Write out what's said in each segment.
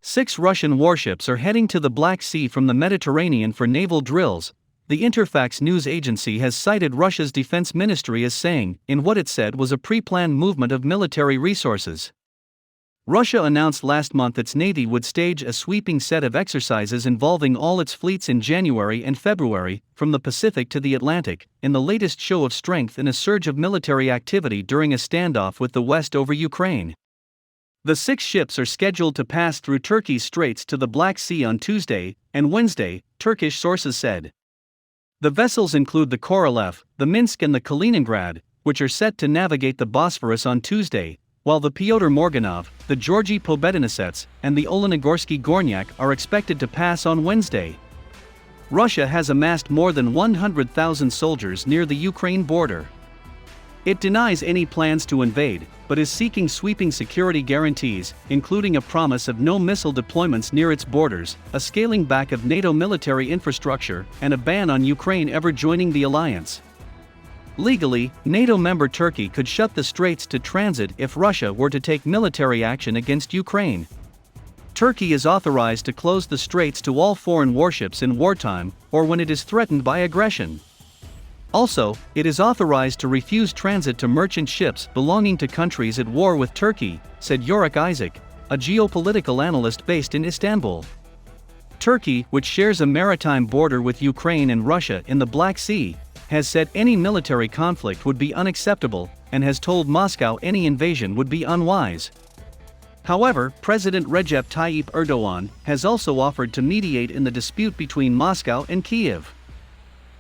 6 Russian warships are heading to the Black Sea from the Mediterranean for naval drills, the Interfax news agency has cited Russia's defense ministry as saying, in what it said was a pre-planned movement of military resources. Russia announced last month its navy would stage a sweeping set of exercises involving all its fleets in January and February, from the Pacific to the Atlantic, in the latest show of strength in a surge of military activity during a standoff with the West over Ukraine. The 6 ships are scheduled to pass through Turkey's straits to the Black Sea on Tuesday and Wednesday, Turkish sources said. The vessels include the Korolev, the Minsk and the Kaliningrad, which are set to navigate the Bosphorus on Tuesday, while the Pyotr Morganov, the Georgy Pobedonosets, and the Olenigorsky Gornyak are expected to pass on Wednesday. Russia has amassed more than 100,000 soldiers near the Ukraine border. It denies any plans to invade, but is seeking sweeping security guarantees, including a promise of no missile deployments near its borders, a scaling back of NATO military infrastructure, and a ban on Ukraine ever joining the alliance. Legally, NATO member Turkey could shut the straits to transit if Russia were to take military action against Ukraine. Turkey is authorized to close the straits to all foreign warships in wartime, or when it is threatened by aggression. Also, it is authorized to refuse transit to merchant ships belonging to countries at war with Turkey, said Yorick Isaac, a geopolitical analyst based in Istanbul. Turkey, which shares a maritime border with Ukraine and Russia in the Black Sea, has said any military conflict would be unacceptable, and has told Moscow any invasion would be unwise. However, President Recep Tayyip Erdogan has also offered to mediate in the dispute between Moscow and Kyiv.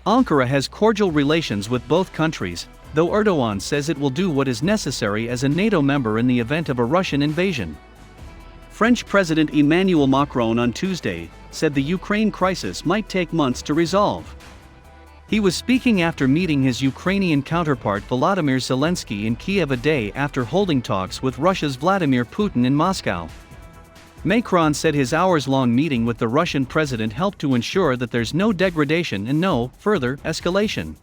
Ankara has cordial relations with both countries, though Erdogan says it will do what is necessary as a NATO member in the event of a Russian invasion. French President Emmanuel Macron on Tuesday said the Ukraine crisis might take months to resolve. He was speaking after meeting his Ukrainian counterpart Volodymyr Zelensky in Kiev a day after holding talks with Russia's Vladimir Putin in Moscow. Macron said his hours-long meeting with the Russian president helped to ensure that there's no degradation and no further escalation.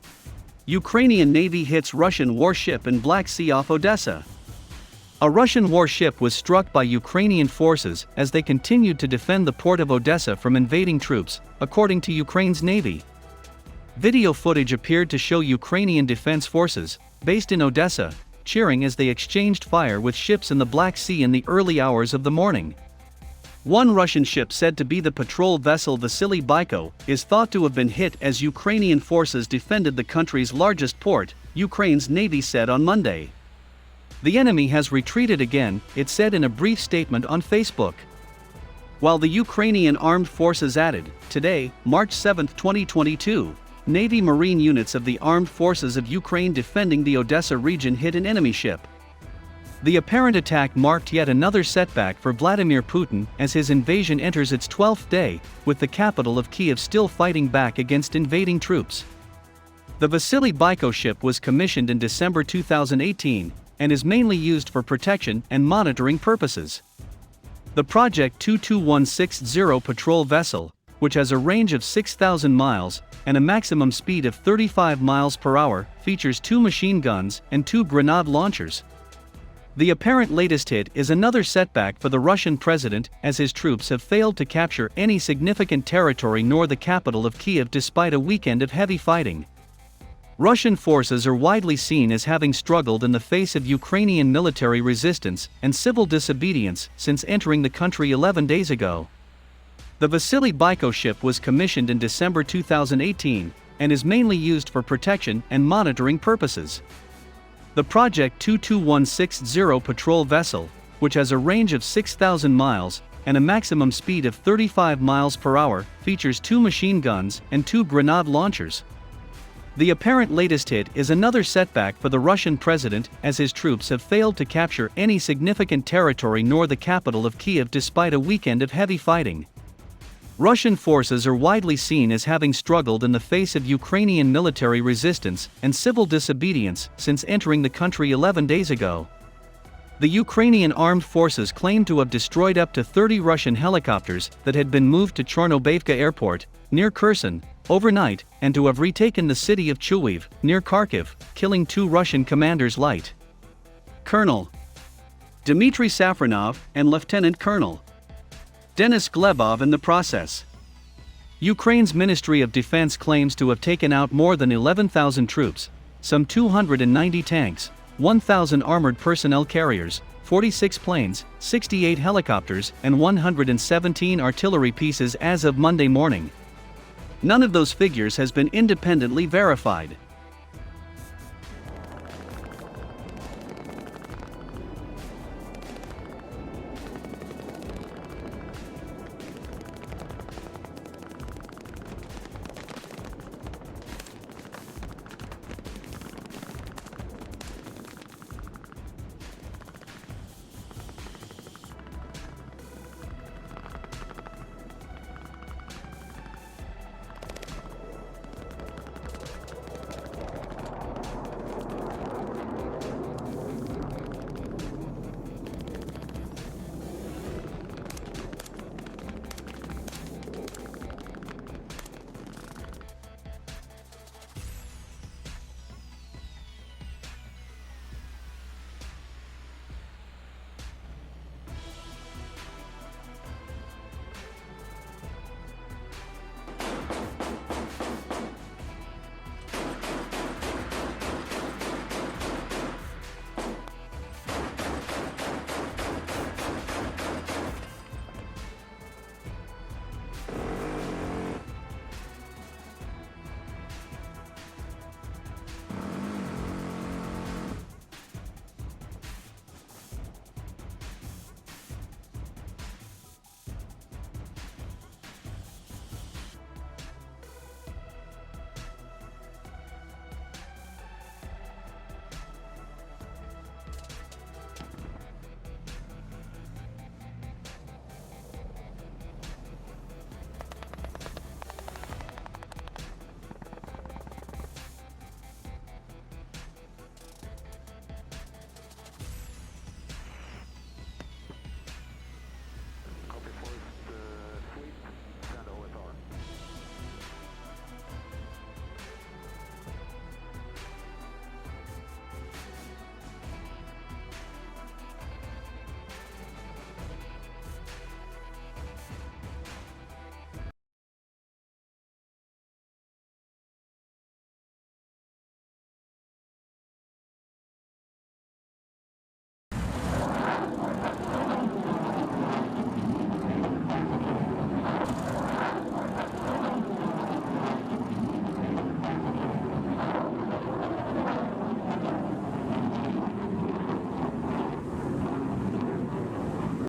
Ukrainian Navy hits Russian warship in Black Sea off Odessa. A Russian warship was struck by Ukrainian forces as they continued to defend the port of Odessa from invading troops, according to Ukraine's Navy. Video footage appeared to show Ukrainian defense forces, based in Odessa, cheering as they exchanged fire with ships in the Black Sea in the early hours of the morning. One Russian ship said to be the patrol vessel Vasily Baiko is thought to have been hit as Ukrainian forces defended the country's largest port, Ukraine's Navy said on Monday. The enemy has retreated again, it said in a brief statement on Facebook. While the Ukrainian Armed Forces added, today, March 7, 2022, Navy Marine units of the Armed Forces of Ukraine defending the Odessa region hit an enemy ship. The apparent attack marked yet another setback for Vladimir Putin as his invasion enters its 12th day, with the capital of Kyiv still fighting back against invading troops. The Vasily Baiko ship was commissioned in December 2018 and is mainly used for protection and monitoring purposes. The Project 22160 patrol vessel, which has a range of 6,000 miles and a maximum speed of 35 miles per hour, features 2 machine guns and 2 grenade launchers. The apparent latest hit is another setback for the Russian president as his troops have failed to capture any significant territory nor the capital of Kyiv despite a weekend of heavy fighting. Russian forces are widely seen as having struggled in the face of Ukrainian military resistance and civil disobedience since entering the country 11 days ago. The Vasily Baiko ship was commissioned in December 2018 and is mainly used for protection and monitoring purposes. The Project 22160 patrol vessel, which has a range of 6,000 miles and a maximum speed of 35 miles per hour, features 2 machine guns and 2 grenade launchers. The apparent latest hit is another setback for the Russian president as his troops have failed to capture any significant territory nor the capital of Kyiv despite a weekend of heavy fighting. Russian forces are widely seen as having struggled in the face of Ukrainian military resistance and civil disobedience since entering the country 11 days ago. The Ukrainian armed forces claim to have destroyed up to 30 Russian helicopters that had been moved to Chornobayvka airport, near Kherson, overnight, and to have retaken the city of Chuiv, near Kharkiv, killing 2 Russian commanders Lt. Colonel Dmitry Safronov and Lieutenant Colonel Denis Glebov in the process. Ukraine's Ministry of Defense claims to have taken out more than 11,000 troops, some 290 tanks, 1,000 armored personnel carriers, 46 planes, 68 helicopters, and 117 artillery pieces as of Monday morning. None of those figures has been independently verified.